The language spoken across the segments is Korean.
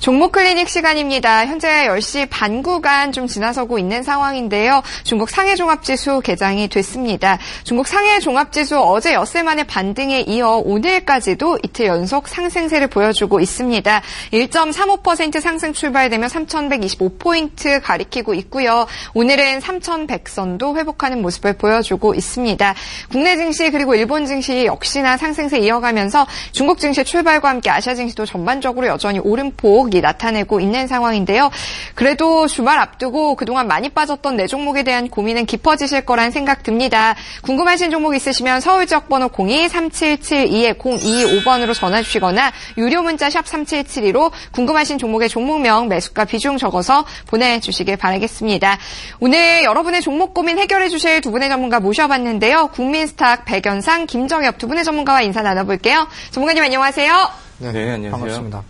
종목 클리닉 시간입니다. 현재 10시 반 구간 좀 지나서고 있는 상황인데요. 중국 상해 종합지수 개장이 됐습니다. 중국 상해 종합지수 어제 엿새 만에 반등에 이어 오늘까지도 이틀 연속 상승세를 보여주고 있습니다. 1.35% 상승 출발되며 3,125포인트 가리키고 있고요. 오늘은 3,100선도 회복하는 모습을 보여주고 있습니다. 국내 증시 그리고 일본 증시 역시나 상승세 이어가면서 중국 증시 출발과 함께 아시아 증시도 전반적으로 여전히 오름폭 나타내고 있는 상황인데요. 그래도 주말 앞두고 그동안 많이 빠졌던 내 종목에 대한 고민은 깊어지실 거란 생각 듭니다. 궁금하신 종목 있으시면 서울지역번호 02-3772-0225번으로 전화 주시거나 유료 문자 샵 3772로 궁금하신 종목의 종목명, 매수가 비중 적어서 보내주시길 바라겠습니다. 오늘 여러분의 종목 고민 해결해 주실 두 분의 전문가 모셔봤는데요. 국민스탁 백연상, 김정엽 두 분의 전문가와 인사 나눠볼게요. 전문가님 안녕하세요. 네, 안녕하세요. 반갑습니다.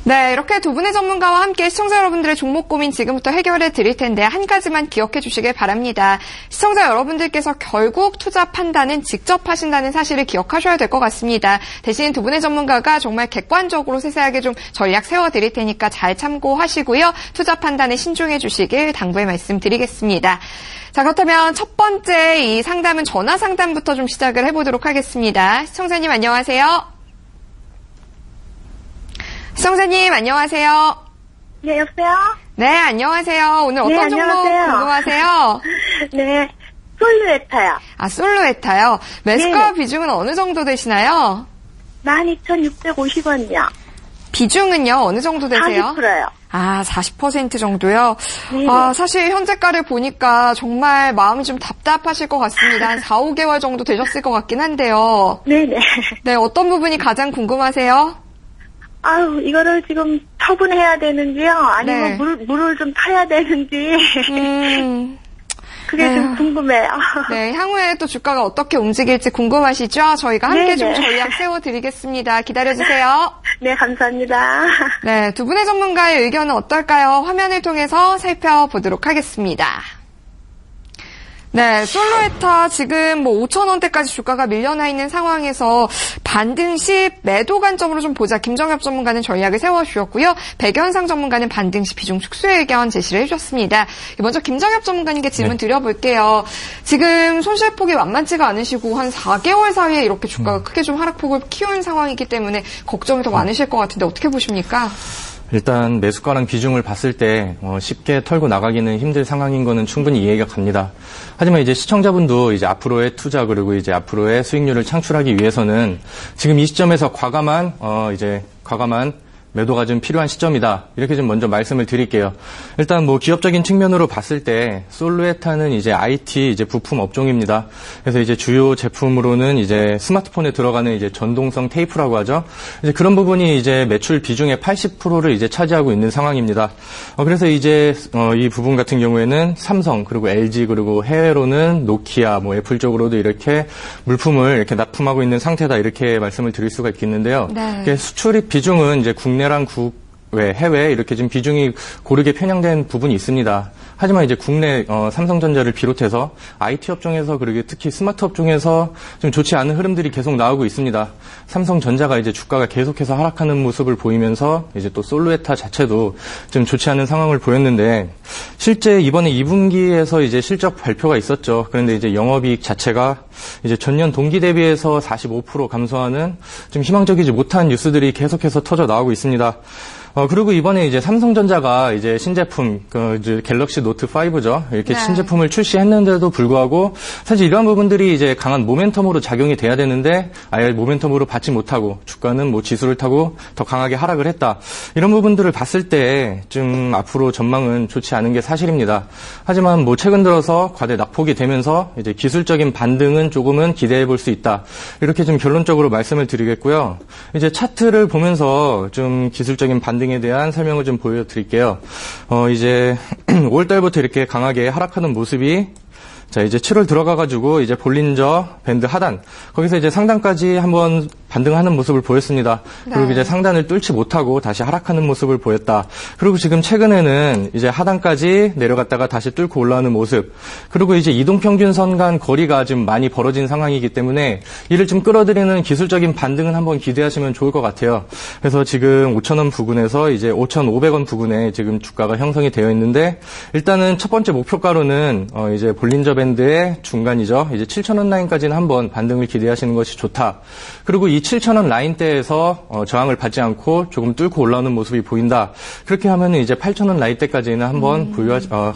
네, 이렇게 두 분의 전문가와 함께 시청자 여러분들의 종목 고민 지금부터 해결해 드릴 텐데 한 가지만 기억해 주시길 바랍니다. 시청자 여러분들께서 결국 투자 판단은 직접 하신다는 사실을 기억하셔야 될 것 같습니다. 대신 두 분의 전문가가 정말 객관적으로 세세하게 좀 전략 세워드릴 테니까 잘 참고하시고요. 투자 판단에 신중해 주시길 당부의 말씀드리겠습니다. 자, 그렇다면 첫 번째 이 상담은 전화 상담부터 좀 시작을 해보도록 하겠습니다. 시청자님 안녕하세요. 시청자님 안녕하세요. 네, 여보세요? 네, 안녕하세요. 오늘 어떤 네, 종목 안녕하세요. 궁금하세요? 네, 솔루에타요. 아, 솔루에타요. 매수가 네. 비중은 어느 정도 되시나요? 12,650원이요. 비중은요, 어느 정도 되세요? 40%요. 아, 40% 정도요? 네. 아, 사실 현재가를 보니까 정말 마음이 좀 답답하실 것 같습니다. 한 4, 5개월 정도 되셨을 것 같긴 한데요. 네네. 네, 어떤 부분이 가장 궁금하세요? 아유, 이거를 지금 처분해야 되는지요? 아니면 네. 물을 좀 타야 되는지. 그게 좀 궁금해요. 네, 향후에 또 주가가 어떻게 움직일지 궁금하시죠? 저희가 함께 좀 네네. 전략 세워드리겠습니다. 기다려주세요. 네, 감사합니다. 네, 두 분의 전문가의 의견은 어떨까요? 화면을 통해서 살펴보도록 하겠습니다. 네, 솔루에타 지금 5,000원대까지 주가가 밀려나 있는 상황에서 반등 시 매도 관점으로 좀 보자. 김정엽 전문가는 전략을 세워주셨고요. 백연상 전문가는 반등 시 비중 축소의 의견 제시를 해주셨습니다. 먼저 김정엽 전문가님께 질문 드려볼게요. 지금 손실폭이 만만치가 않으시고 한 4개월 사이에 이렇게 주가가 크게 좀 하락폭을 키운 상황이기 때문에 걱정이 더 많으실 것 같은데 어떻게 보십니까? 일단 매수가랑 비중을 봤을 때 쉽게 털고 나가기는 힘들 상황인 거는 충분히 이해가 갑니다. 하지만 이제 시청자분도 이제 앞으로의 투자 그리고 이제 앞으로의 수익률을 창출하기 위해서는 지금 이 시점에서 과감한 매도가 좀 필요한 시점이다. 이렇게 좀 먼저 말씀을 드릴게요. 일단 기업적인 측면으로 봤을 때 솔루에타는 이제 IT 이제 부품 업종입니다. 그래서 이제 주요 제품으로는 이제 스마트폰에 들어가는 이제 전동성 테이프라고 하죠. 이제 그런 부분이 이제 매출 비중의 80%를 이제 차지하고 있는 상황입니다. 그래서 이제 이 부분 같은 경우에는 삼성 그리고 LG 그리고 해외로는 노키아 애플 쪽으로도 이렇게 물품을 이렇게 납품하고 있는 상태다. 이렇게 말씀을 드릴 수가 있겠는데요. 네. 수출입 비중은 이제 국내랑 국외, 해외 이렇게 좀 비중이 고르게 편향된 부분이 있습니다. 하지만 이제 국내 삼성전자를 비롯해서 IT 업종에서 그리고 특히 스마트 업종에서 좀 좋지 않은 흐름들이 계속 나오고 있습니다. 삼성전자가 이제 주가가 계속해서 하락하는 모습을 보이면서 이제 또 솔루에타 자체도 좀 좋지 않은 상황을 보였는데 실제 이번에 2분기에서 이제 실적 발표가 있었죠. 그런데 이제 영업이익 자체가 이제 전년 동기 대비해서 45% 감소하는 좀 희망적이지 못한 뉴스들이 계속해서 터져 나오고 있습니다. 그리고 이번에 이제 삼성전자가 이제 신제품, 이제 갤럭시 노트 5죠. 이렇게 네. 신제품을 출시했는데도 불구하고 사실 이러한 부분들이 이제 강한 모멘텀으로 작용이 돼야 되는데 아예 모멘텀으로 받지 못하고 주가는 지수를 타고 더 강하게 하락을 했다. 이런 부분들을 봤을 때 좀 앞으로 전망은 좋지 않은 게 사실입니다. 하지만 최근 들어서 과대 낙폭이 되면서 이제 기술적인 반등은 조금은 기대해 볼 수 있다. 이렇게 좀 결론적으로 말씀을 드리겠고요. 이제 차트를 보면서 좀 기술적인 반등에 대한 설명을 좀 보여드릴게요. 이제 5월달부터 이렇게 강하게 하락하는 모습이 자, 이제 7월 들어가가지고 이제 볼린저 밴드 하단, 거기서 이제 상단까지 한번 반등하는 모습을 보였습니다. 네. 그리고 이제 상단을 뚫지 못하고 다시 하락하는 모습을 보였다. 그리고 지금 최근에는 이제 하단까지 내려갔다가 다시 뚫고 올라오는 모습. 그리고 이제 이동평균선 간 거리가 좀 많이 벌어진 상황이기 때문에 이를 좀 끌어들이는 기술적인 반등은 한번 기대하시면 좋을 것 같아요. 그래서 지금 5,000원 부근에서 이제 5,500원 부근에 지금 주가가 형성이 되어 있는데, 일단은 첫 번째 목표가로는 이제 볼린저 밴드의 중간이죠. 이제 7,000원 라인까지는 한번 반등을 기대하시는 것이 좋다. 그리고 이 7,000원 라인대에서 저항을 받지 않고 조금 뚫고 올라오는 모습이 보인다. 그렇게 하면은 이제 8,000원 라인대까지는 한번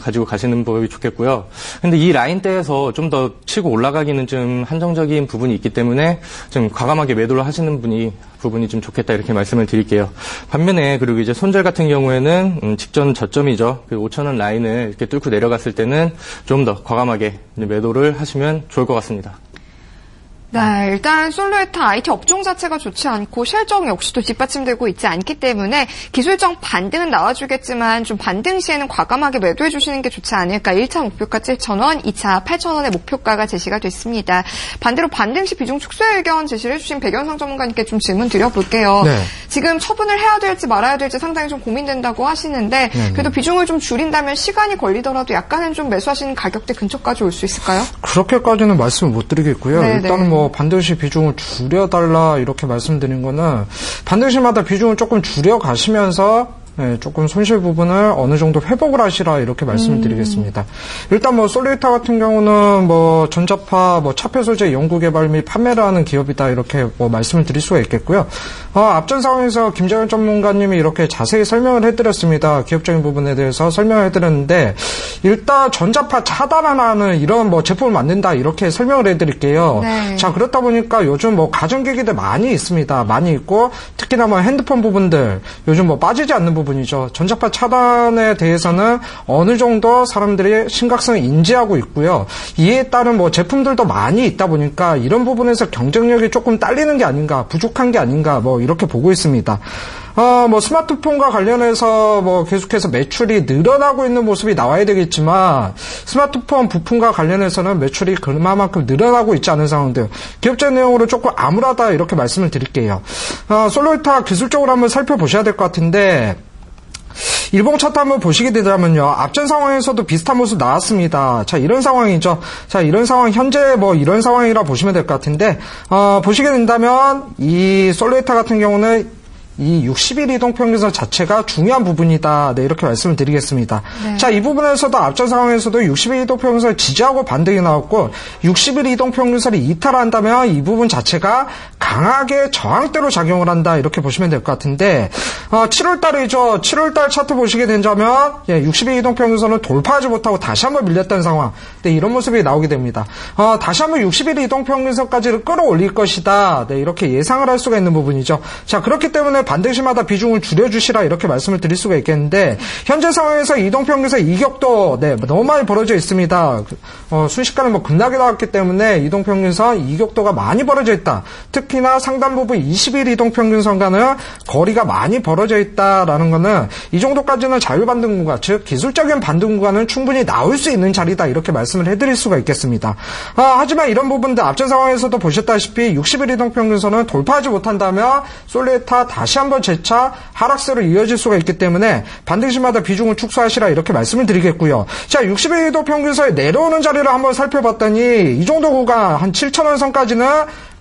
가지고 가시는 법이 좋겠고요. 근데 이 라인대에서 좀 더 치고 올라가기는 좀 한정적인 부분이 있기 때문에 좀 과감하게 매도를 하시는 부분이 좀 좋겠다, 이렇게 말씀을 드릴게요. 반면에 그리고 이제 손절 같은 경우에는 직전 저점이죠. 그 5,000원 라인을 이렇게 뚫고 내려갔을 때는 좀 더 과감하게 매도를 하시면 좋을 것 같습니다. 네, 일단 솔루에타 IT 업종 자체가 좋지 않고 실적 역시도 뒷받침되고 있지 않기 때문에 기술적 반등은 나와주겠지만 좀 반등 시에는 과감하게 매도해 주시는 게 좋지 않을까. 1차 목표가 7,000원, 2차 8,000원의 목표가가 제시가 됐습니다. 반대로 반등 시 비중 축소의 의견 제시를 해주신 백연상 전문가님께 좀 질문 드려볼게요. 네. 지금 처분을 해야 될지 말아야 될지 상당히 좀 고민된다고 하시는데 그래도 비중을 좀 줄인다면 시간이 걸리더라도 약간은 좀 매수하시는 가격대 근처까지 올 수 있을까요? 그렇게까지는 말씀을 못 드리겠고요. 네네. 일단은 뭐 반드시 비중을 줄여달라 이렇게 말씀드린 거는 반드시마다 비중을 조금 줄여가시면서 조금 손실 부분을 어느 정도 회복을 하시라 이렇게 말씀을 드리겠습니다. 일단 뭐 솔루에타 같은 경우는 뭐 전자파, 뭐 차폐 소재 연구 개발 및 판매를 하는 기업이다 이렇게 뭐 말씀을 드릴 수가 있겠고요. 앞전 상황에서 김재현 전문가님이 이렇게 자세히 설명을 해드렸습니다. 기업적인 부분에 대해서 설명을 해드렸는데 일단 전자파 차단하는 이런 뭐 제품을 만든다 이렇게 설명을 해드릴게요. 네. 자, 그렇다 보니까 요즘 뭐 가전기기들 많이 있습니다. 많이 있고 특히나 뭐 핸드폰 부분들 요즘 뭐 빠지지 않는 부분이죠. 전자파 차단에 대해서는 어느 정도 사람들이 심각성을 인지하고 있고요. 이에 따른 뭐 제품들도 많이 있다 보니까 이런 부분에서 경쟁력이 조금 딸리는 게 아닌가, 부족한 게 아닌가 뭐 이렇게 보고 있습니다. 뭐 스마트폰과 관련해서 뭐 계속해서 매출이 늘어나고 있는 모습이 나와야 되겠지만 스마트폰 부품과 관련해서는 매출이 그만큼 늘어나고 있지 않은 상황들. 기업적 내용으로 조금 암울하다 이렇게 말씀을 드릴게요. 솔루에타 기술적으로 한번 살펴보셔야 될 것 같은데 일봉 차트 한번 보시게 되자면요. 앞전 상황에서도 비슷한 모습 나왔습니다. 자, 이런 상황이죠. 자, 이런 상황, 현재 뭐 이런 상황이라 보시면 될 것 같은데, 보시게 된다면, 이 솔루에타 같은 경우는 이 60일 이동평균선 자체가 중요한 부분이다. 네, 이렇게 말씀을 드리겠습니다. 네. 자, 이 부분에서도 앞전 상황에서도 60일 이동평균선을 지지하고 반등이 나왔고 60일 이동평균선이 이탈한다면 이 부분 자체가 강하게 저항대로 작용을 한다. 이렇게 보시면 될 것 같은데 7월달이죠. 7월달 차트 보시게 된다면 60일 이동평균선을 돌파하지 못하고 다시 한번 밀렸다는 상황. 네, 이런 모습이 나오게 됩니다. 다시 한번 60일 이동평균선까지를 끌어올릴 것이다. 네, 이렇게 예상을 할 수가 있는 부분이죠. 자, 그렇기 때문에 반드시마다 비중을 줄여주시라 이렇게 말씀을 드릴 수가 있겠는데 현재 상황에서 이동평균선 이격도 너무 많이 벌어져 있습니다. 순식간에 뭐 급락이 나왔기 때문에 이동평균선 이격도가 많이 벌어져 있다. 특히나 상단 부분 20일 이동평균선과는 거리가 많이 벌어져 있다라는 거는 이 정도까지는 자율반등 구간, 즉 기술적인 반등 구간은 충분히 나올 수 있는 자리다 이렇게 말씀을 해드릴 수가 있겠습니다. 하지만 이런 부분들 앞전 상황에서도 보셨다시피 60일 이동평균선은 돌파하지 못한다면 솔루에타 다시 한번 재차 하락세로 이어질 수가 있기 때문에 반드시마다 비중을 축소하시라 이렇게 말씀을 드리겠고요. 자, 60일 이동평균선에 내려오는 자리를 한번 살펴봤더니 이 정도 구간 한 7,000원 선까지는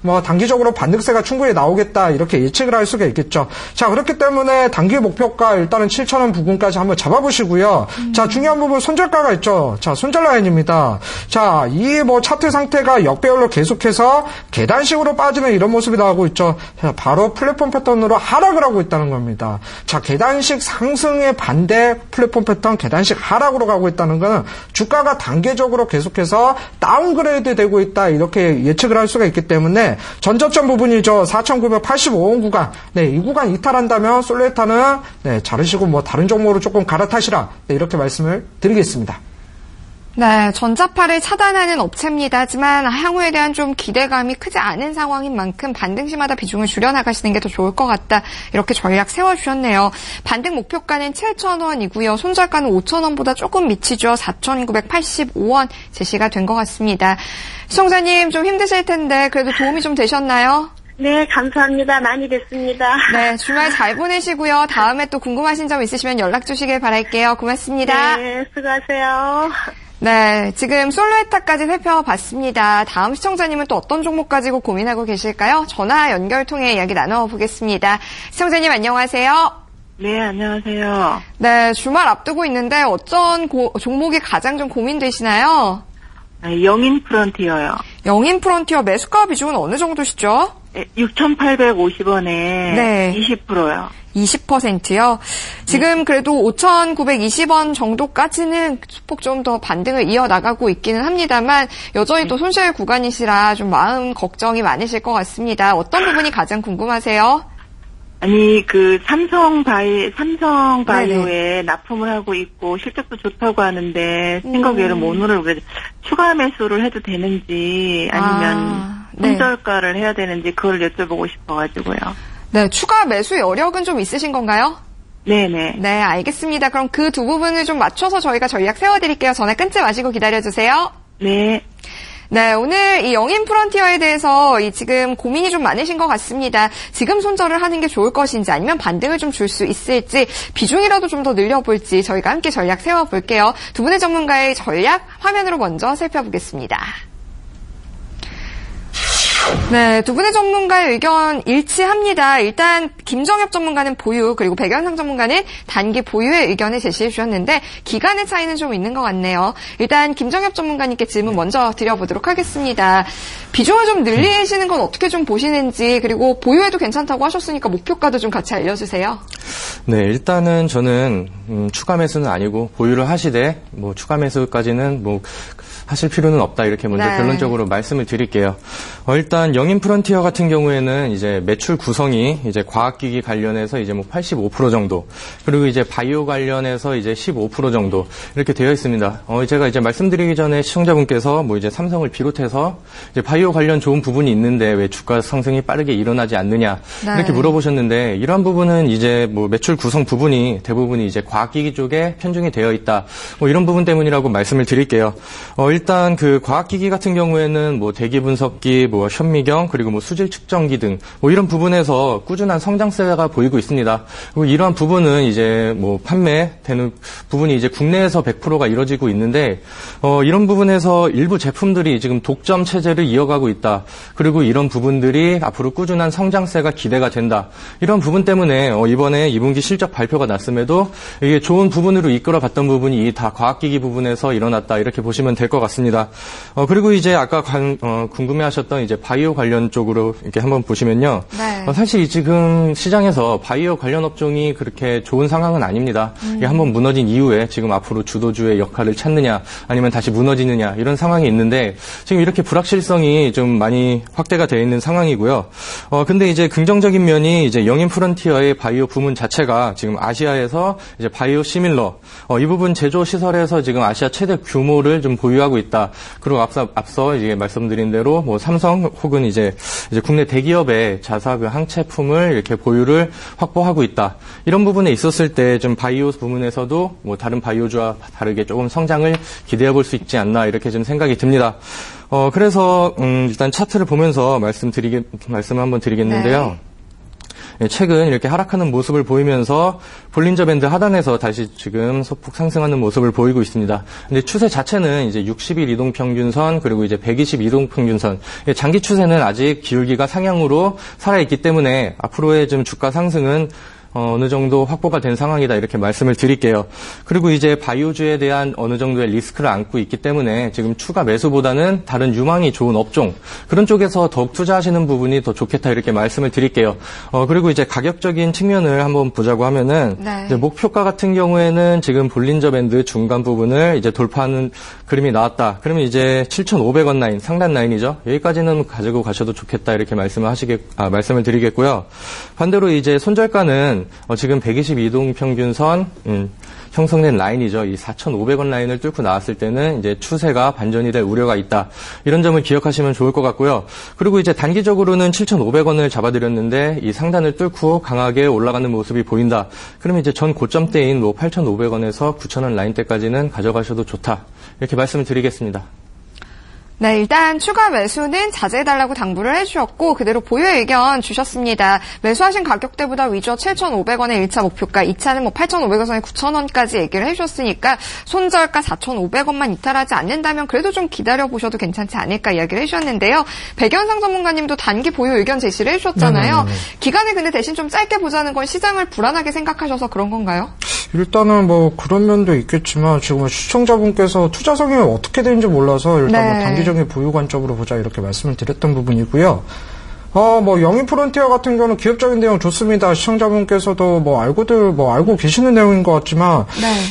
뭐 단기적으로 반등세가 충분히 나오겠다 이렇게 예측을 할 수가 있겠죠. 자, 그렇기 때문에 단기 목표가 일단은 7,000원 부근까지 한번 잡아보시고요. 자, 중요한 부분 손절가가 있죠. 자, 손절 라인입니다. 자, 이 뭐 차트 상태가 역배열로 계속해서 계단식으로 빠지는 이런 모습이 나오고 있죠. 자, 바로 플랫폼 패턴으로 하락을 하고 있다는 겁니다. 자, 계단식 상승의 반대 플랫폼 패턴 계단식 하락으로 가고 있다는 것은 주가가 단계적으로 계속해서 다운그레이드 되고 있다 이렇게 예측을 할 수가 있기 때문에 전저점 부분이죠. 4,985원 구간. 네, 이 구간 이탈한다면 솔루에타는 자르시고 뭐 다른 종목으로 조금 갈아타시라. 네, 이렇게 말씀을 드리겠습니다. 네, 전자파를 차단하는 업체입니다. 하지만 향후에 대한 좀 기대감이 크지 않은 상황인 만큼 반등시마다 비중을 줄여나가시는 게 더 좋을 것 같다. 이렇게 전략 세워주셨네요. 반등 목표가는 7,000원이고요. 손절가는 5,000원보다 조금 미치죠. 4,985원 제시가 된 것 같습니다. 시청자님 좀 힘드실 텐데 그래도 도움이 좀 되셨나요? 네, 감사합니다. 많이 됐습니다. 네, 주말 잘 보내시고요. 다음에 또 궁금하신 점 있으시면 연락 주시길 바랄게요. 고맙습니다. 네, 수고하세요. 네, 지금 솔로에타까지 살펴봤습니다. 다음 시청자님은 또 어떤 종목 가지고 고민하고 계실까요? 전화 연결 통해 이야기 나눠보겠습니다. 시청자님 안녕하세요. 네, 안녕하세요. 네, 주말 앞두고 있는데 어떤 종목이 가장 좀 고민되시나요? 영인 프론티어요. 영인 프론티어 매수가 비중은 어느 정도시죠? 6,850원에 네. 20%요. 20%요. 지금 그래도 5,920원 정도까지는 소폭 좀 더 반등을 이어나가고 있기는 합니다만 여전히 또 손실 구간이시라 좀 마음 걱정이 많으실 것 같습니다. 어떤 부분이 가장 궁금하세요? 아니, 삼성바이오에 네네. 납품을 하고 있고 실적도 좋다고 하는데 생각외로 오늘을 추가 매수를 해도 되는지 아니면 손절가를 해야 되는지 그걸 여쭤보고 싶어가지고요. 네, 추가 매수 여력은 좀 있으신 건가요? 네네. 네, 알겠습니다. 그럼 그 두 부분을 좀 맞춰서 저희가 전략 세워드릴게요. 전화 끊지 마시고 기다려주세요. 네. 네, 오늘 이 영인 프론티어에 대해서 지금 고민이 좀 많으신 것 같습니다. 지금 손절을 하는 게 좋을 것인지 아니면 반등을 좀 줄 수 있을지 비중이라도 좀 더 늘려볼지 저희가 함께 전략 세워볼게요. 두 분의 전문가의 전략 화면으로 먼저 살펴보겠습니다. 네, 두 분의 전문가의 의견 일치합니다. 일단 김정엽 전문가는 보유, 그리고 백현상 전문가는 단기 보유의 의견을 제시해 주셨는데 기간의 차이는 좀 있는 것 같네요. 일단 김정엽 전문가님께 질문 먼저 드려보도록 하겠습니다. 비중을 좀 늘리시는 건 어떻게 좀 보시는지, 그리고 보유해도 괜찮다고 하셨으니까 목표가도 좀 같이 알려주세요. 네, 일단은 저는 추가 매수는 아니고 보유를 하시되 추가 매수까지는 하실 필요는 없다 이렇게 먼저 네. 결론적으로 말씀을 드릴게요. 일단 영인 프론티어 같은 경우에는 이제 매출 구성이 이제 과학기기 관련해서 이제 85% 정도, 그리고 이제 바이오 관련해서 이제 15% 정도 이렇게 되어 있습니다. 제가 이제 말씀드리기 전에 시청자분께서 이제 삼성을 비롯해서 이제 바이오 관련 좋은 부분이 있는데 왜 주가 상승이 빠르게 일어나지 않느냐 네. 이렇게 물어보셨는데, 이러한 부분은 이제 매출 구성 부분이 대부분이 이제 과학기기 쪽에 편중이 되어 있다. 이런 부분 때문이라고 말씀을 드릴게요. 일단 그 과학기기 같은 경우에는 대기 분석기, 현미경, 그리고 수질 측정기 등 이런 부분에서 꾸준한 성장세가 보이고 있습니다. 그리고 이러한 부분은 이제 판매되는 부분이 이제 국내에서 100%가 이루어지고 있는데, 이런 부분에서 일부 제품들이 지금 독점 체제를 이어가고 있다. 그리고 이런 부분들이 앞으로 꾸준한 성장세가 기대가 된다. 이런 부분 때문에 이번에 2분기 실적 발표가 났음에도 이게 좋은 부분으로 이끌어갔던 부분이 다 과학기기 부분에서 일어났다. 이렇게 보시면 될 것 같습니다. 그리고 이제 아까 궁금해하셨던 이제 바이오 관련 쪽으로 이렇게 한번 보시면요. 네. 사실 지금 시장에서 바이오 관련 업종이 그렇게 좋은 상황은 아닙니다. 이게 한번 무너진 이후에 지금 앞으로 주도주의 역할을 찾느냐 아니면 다시 무너지느냐 이런 상황이 있는데, 지금 이렇게 불확실성이 좀 많이 확대가 되어 있는 상황이고요. 근데 이제 긍정적인 면이 이제 영인 프론티어의 바이오 부문 자체가 지금 아시아에서 이제 바이오 시밀러 이 부분 제조 시설에서 지금 아시아 최대 규모를 좀 보유하고 있다. 그리고 앞서 이제 말씀드린 대로 삼성 혹은 이제 국내 대기업의 자사 그 항체품을 이렇게 보유를 확보하고 있다. 이런 부분에 있었을 때 좀 바이오 부문에서도 다른 바이오주와 다르게 조금 성장을 기대해 볼 수 있지 않나 이렇게 좀 생각이 듭니다. 그래서 일단 차트를 보면서 말씀을 한번 드리겠는데요. 네. 최근 이렇게 하락하는 모습을 보이면서 볼린저 밴드 하단에서 다시 지금 소폭 상승하는 모습을 보이고 있습니다. 근데 추세 자체는 이제 60일 이동 평균선 그리고 이제 120 이동 평균선, 장기 추세는 아직 기울기가 상향으로 살아있기 때문에 앞으로의 좀 주가 상승은 어느 정도 확보가 된 상황이다 이렇게 말씀을 드릴게요. 그리고 이제 바이오주에 대한 어느 정도의 리스크를 안고 있기 때문에 지금 추가 매수보다는 다른 유망이 좋은 업종 그런 쪽에서 더욱 투자하시는 부분이 더 좋겠다 이렇게 말씀을 드릴게요. 그리고 이제 가격적인 측면을 한번 보자고 하면은 네. 이제 목표가 같은 경우에는 지금 볼린저 밴드 중간 부분을 이제 돌파하는 그림이 나왔다. 그러면 이제 7,500원 라인, 상단 라인이죠. 여기까지는 가지고 가셔도 좋겠다 이렇게 말씀을 드리겠고요. 반대로 이제 손절가는 지금 120 이동 평균선 형성된 라인이죠. 이 4,500원 라인을 뚫고 나왔을 때는 이제 추세가 반전이 될 우려가 있다. 이런 점을 기억하시면 좋을 것 같고요. 그리고 이제 단기적으로는 7,500원을 잡아드렸는데 이 상단을 뚫고 강하게 올라가는 모습이 보인다. 그러면 이제 전 고점대인 뭐 8,500원에서 9,000원 라인대까지는 가져가셔도 좋다. 이렇게 말씀을 드리겠습니다. 네, 일단 추가 매수는 자제해달라고 당부를 해주셨고 그대로 보유의 의견 주셨습니다. 매수하신 가격대보다 위저 7,500원의 1차 목표가, 2차는 뭐 8,500원에서 9,000원까지 얘기를 해주셨으니까 손절가 4,500원만 이탈하지 않는다면 그래도 좀 기다려보셔도 괜찮지 않을까 이야기를 해주셨는데요. 백연상 전문가님도 단기 보유 의견 제시를 해주셨잖아요. 기간을 근데 대신 좀 짧게 보자는 건 시장을 불안하게 생각하셔서 그런 건가요? 일단은 뭐 그런 면도 있겠지만 지금 시청자분께서 투자 성향이 어떻게 되는지 몰라서 일단 뭐 단기적인 보유 관점으로 보자 이렇게 말씀을 드렸던 부분이고요. 뭐 영인 프론티어 같은 경우는 기업적인 내용 좋습니다. 시청자분께서도 알고 계시는 내용인 것 같지만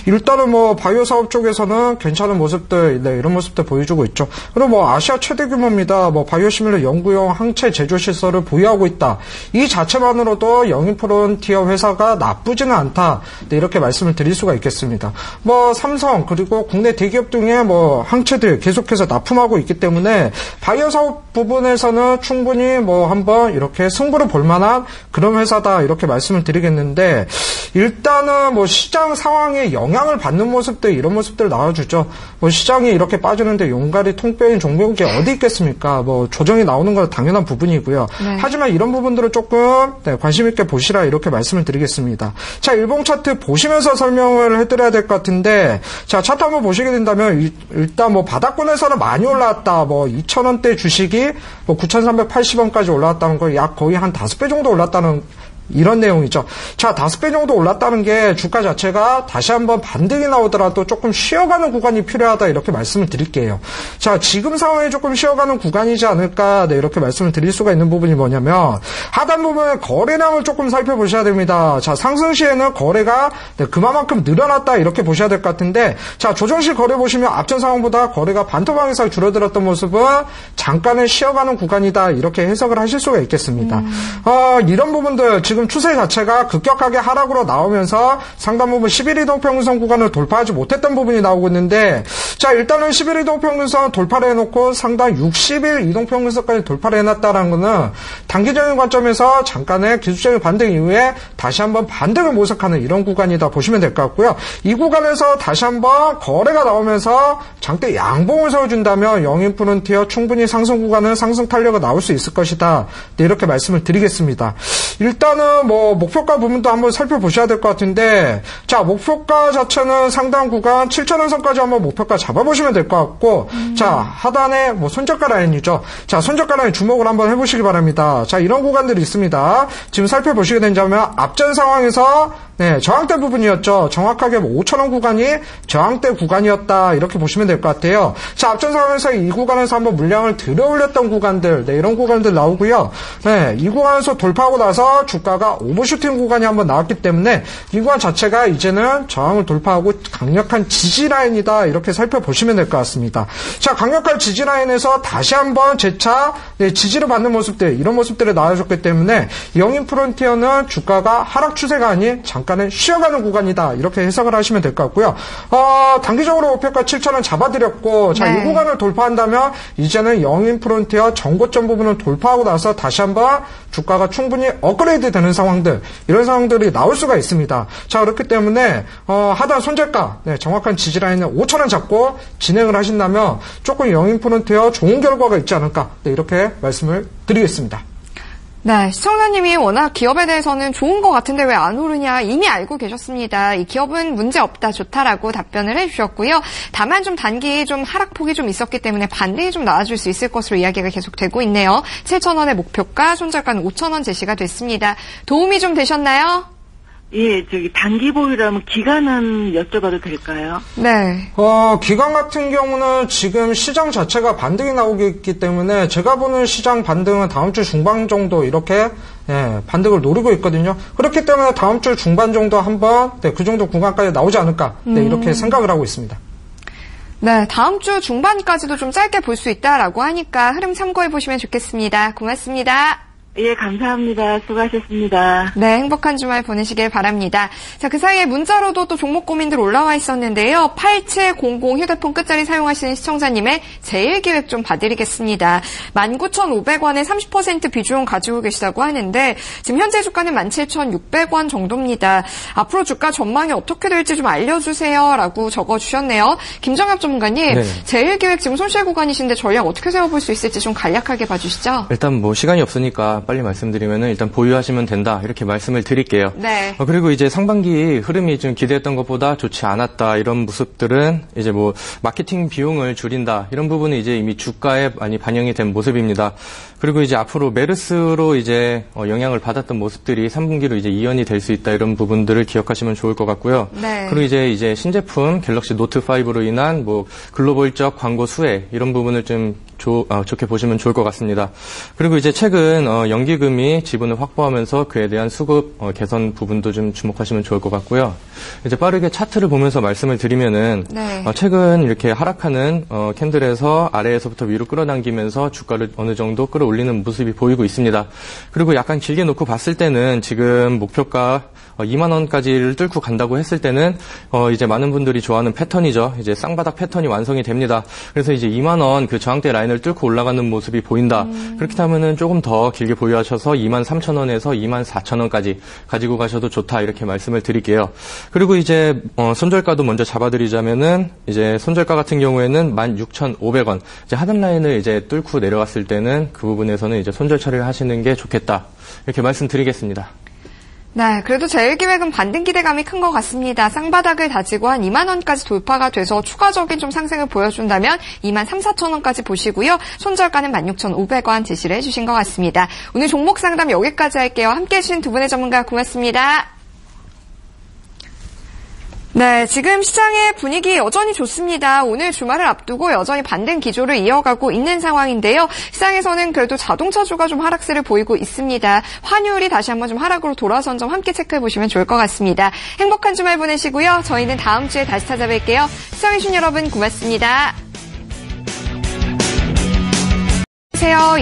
일단은 뭐 바이오 사업 쪽에서는 괜찮은 모습들, 이런 모습들 보여주고 있죠. 그리고 뭐 아시아 최대 규모입니다. 뭐 바이오 시밀러 연구용 항체 제조 시설을 보유하고 있다. 이 자체만으로도 영인 프론티어 회사가 나쁘지는 않다. 이렇게 말씀을 드릴 수가 있겠습니다. 뭐 삼성 그리고 국내 대기업 등의 뭐 항체들 계속해서 납품하고 있기 때문에 바이오 사업 부분에서는 충분히 뭐 한번 이렇게 승부를 볼 만한 그런 회사다 이렇게 말씀을 드리겠는데 일단은 뭐 시장 상황에 영향을 받는 모습들 이런 모습들 나와주죠. 뭐 시장이 이렇게 빠지는데 용가리 통빼인 종목이 어디 있겠습니까? 뭐 조정이 나오는 건 당연한 부분이고요. 하지만 이런 부분들을 조금 관심 있게 보시라 이렇게 말씀을 드리겠습니다. 자, 일봉 차트 보시면서 설명을 해드려야 될 것 같은데 자, 차트 한번 보시게 된다면 일단 뭐 바닥권에서는 많이 올라왔다. 뭐 2,000원대 주식이 뭐 9,380원까지 올라왔다는 거 약 거의 한 5배 정도 올랐다는 이런 내용이죠. 자, 5배 정도 올랐다는 게 주가 자체가 다시 한번 반등이 나오더라도 조금 쉬어가는 구간이 필요하다 이렇게 말씀을 드릴게요. 자, 지금 상황에 조금 쉬어가는 구간이지 않을까 이렇게 말씀을 드릴 수가 있는 부분이 뭐냐면 하단 부분에 거래량을 조금 살펴보셔야 됩니다. 자, 상승 시에는 거래가 그만큼 늘어났다 이렇게 보셔야 될 것 같은데 자, 조정시 거래 보시면 앞전 상황보다 거래가 반토막 이상 줄어들었던 모습은 잠깐은 쉬어가는 구간이다 이렇게 해석을 하실 수가 있겠습니다. 이런 부분들 지금 추세 자체가 급격하게 하락으로 나오면서 상당 부분 11이동 평균선 구간을 돌파하지 못했던 부분이 나오고 있는데 자, 일단은 11이동 평균선 돌파를 해놓고 상당 60일 이동 평균선까지 돌파를 해놨다는 것은 단기적인 관점에서 잠깐의 기술적인 반등 이후에 다시 한번 반등을 모색하는 이런 구간이다 보시면 될 것 같고요. 이 구간에서 다시 한번 거래가 나오면서 장대 양봉을 세워준다면 영인 프론티어 충분히 상승 구간은 상승 탄력이 나올 수 있을 것이다. 네, 이렇게 말씀을 드리겠습니다. 일단은 뭐 목표가 부분도 한번 살펴보셔야 될 것 같은데 자, 목표가 자체는 상당 구간 7,000원 선까지 한번 목표가 잡아보시면 될 것 같고 자, 하단에 뭐 손저가 라인이죠. 자, 손저가 라인 주목을 한번 해보시기 바랍니다. 자, 이런 구간들이 있습니다. 지금 살펴보시게 된다면 앞전 상황에서 저항대 부분이었죠. 정확하게 5,000원 구간이 저항대 구간이었다 이렇게 보시면 될 것 같아요. 자, 앞전 상황에서 이 구간에서 한번 물량을 들어 올렸던 구간들 이런 구간들 나오고요. 이 구간에서 돌파하고 나서 주가가 오버슈팅 구간이 한번 나왔기 때문에 이 구간 자체가 이제는 저항을 돌파하고 강력한 지지 라인이다 이렇게 살펴보시면 될 것 같습니다. 자, 강력한 지지 라인에서 다시 한번 재차 지지를 받는 모습들 이런 모습들이 나와줬기 때문에 영인 프론티어는 주가가 하락 추세가 아닌 잠깐은 쉬어가는 구간이다 이렇게 해석을 하시면 될 것 같고요. 단기적으로 목표가 7,000원 잡아드렸고 자, 이 구간을 돌파한다면 이제는 영인 프론티어 정고점 부분을 돌파하고 나서 다시 한번 주가가 충분히 업그레이드 되는 상황들 이런 상황들이 나올 수가 있습니다. 자, 그렇기 때문에 하단 손절가 정확한 지지라인은 5,000원 잡고 진행을 하신다면 조금 영인 프론티어 좋은 결과가 있지 않을까 이렇게 말씀을 드리겠습니다. 네, 시청자님이 워낙 기업에 대해서는 좋은 것 같은데 왜 안 오르냐 이미 알고 계셨습니다. 이 기업은 문제없다, 좋다라고 답변을 해주셨고요. 다만 좀 단기 좀 하락폭이 좀 있었기 때문에 반등이 좀 나와줄 수 있을 것으로 이야기가 계속되고 있네요. 7,000원의 목표가, 손절가는 5,000원 제시가 됐습니다. 도움이 좀 되셨나요? 예, 단기 보유라면 기간은 여쭤봐도 될까요? 네. 기간 같은 경우는 지금 시장 자체가 반등이 나오고 있기 때문에 제가 보는 시장 반등은 다음 주 중반 정도 이렇게 반등을 노리고 있거든요. 그렇기 때문에 다음 주 중반 정도 한번 그 정도 구간까지 나오지 않을까 이렇게 생각을 하고 있습니다. 네, 다음 주 중반까지도 좀 짧게 볼 수 있다라고 하니까 흐름 참고해 보시면 좋겠습니다. 고맙습니다. 예, 감사합니다. 수고하셨습니다. 네, 행복한 주말 보내시길 바랍니다. 자, 그 사이에 문자로도 또 종목 고민들 올라와 있었는데요. 8700 휴대폰 끝자리 사용하시는 시청자님의 제일기획 좀 봐드리겠습니다. 19,500원에 30% 비중 가지고 계시다고 하는데 지금 현재 주가는 17,600원 정도입니다. 앞으로 주가 전망이 어떻게 될지 좀 알려주세요 라고 적어주셨네요. 김정엽 전문가님, 네. 제일기획 지금 손실 구간이신데 전략 어떻게 세워볼 수 있을지 좀 간략하게 봐주시죠. 일단 뭐 시간이 없으니까 빨리 말씀드리면은 일단 보유하시면 된다 이렇게 말씀을 드릴게요. 네. 그리고 이제 상반기 흐름이 좀 기대했던 것보다 좋지 않았다 이런 모습들은 이제 뭐 마케팅 비용을 줄인다 이런 부분은 이제 이미 주가에 많이 반영이 된 모습입니다. 그리고 이제 앞으로 메르스로 이제 영향을 받았던 모습들이 3분기로 이제 이연이 될 수 있다 이런 부분들을 기억하시면 좋을 것 같고요. 네. 그리고 이제 신제품 갤럭시 노트 5로 인한 뭐 글로벌적 광고 수혜 이런 부분을 좀 좋게 보시면 좋을 것 같습니다. 그리고 이제 최근 연기금이 지분을 확보하면서 그에 대한 수급 개선 부분도 좀 주목하시면 좋을 것 같고요. 이제 빠르게 차트를 보면서 말씀을 드리면은 네. 최근 이렇게 하락하는 캔들에서 아래에서부터 위로 끌어당기면서 주가를 어느 정도 끌어올리는 모습이 보이고 있습니다. 그리고 약간 길게 놓고 봤을 때는 지금 목표가 2만 원까지를 뚫고 간다고 했을 때는 이제 많은 분들이 좋아하는 패턴이죠. 이제 쌍바닥 패턴이 완성이 됩니다. 그래서 이제 2만 원 그 저항대 라인을 뚫고 올라가는 모습이 보인다. 그렇게 하면은 조금 더 길게 보유하셔서 2만 3천 원에서 2만 4천 원까지 가지고 가셔도 좋다 이렇게 말씀을 드릴게요. 그리고 이제 손절가도 먼저 잡아드리자면은 이제 손절가 같은 경우에는 16,500원. 이제 하단 라인을 이제 뚫고 내려왔을 때는 그 부분에서는 이제 손절 처리를 하시는 게 좋겠다 이렇게 말씀드리겠습니다. 네, 그래도 제일기획은 반등 기대감이 큰 것 같습니다. 쌍바닥을 다지고 한 2만 원까지 돌파가 돼서 추가적인 좀 상승을 보여준다면 2만 3, 4천 원까지 보시고요. 손절가는 16,500원 제시를 해주신 것 같습니다. 오늘 종목 상담 여기까지 할게요. 함께해 주신 두 분의 전문가 고맙습니다. 네, 지금 시장의 분위기 여전히 좋습니다. 오늘 주말을 앞두고 여전히 반등 기조를 이어가고 있는 상황인데요. 시장에서는 그래도 자동차주가 좀 하락세를 보이고 있습니다. 환율이 다시 한번 좀 하락으로 돌아선 점 함께 체크해 보시면 좋을 것 같습니다. 행복한 주말 보내시고요. 저희는 다음 주에 다시 찾아뵐게요. 시청해주신 여러분 고맙습니다. 안녕하세요.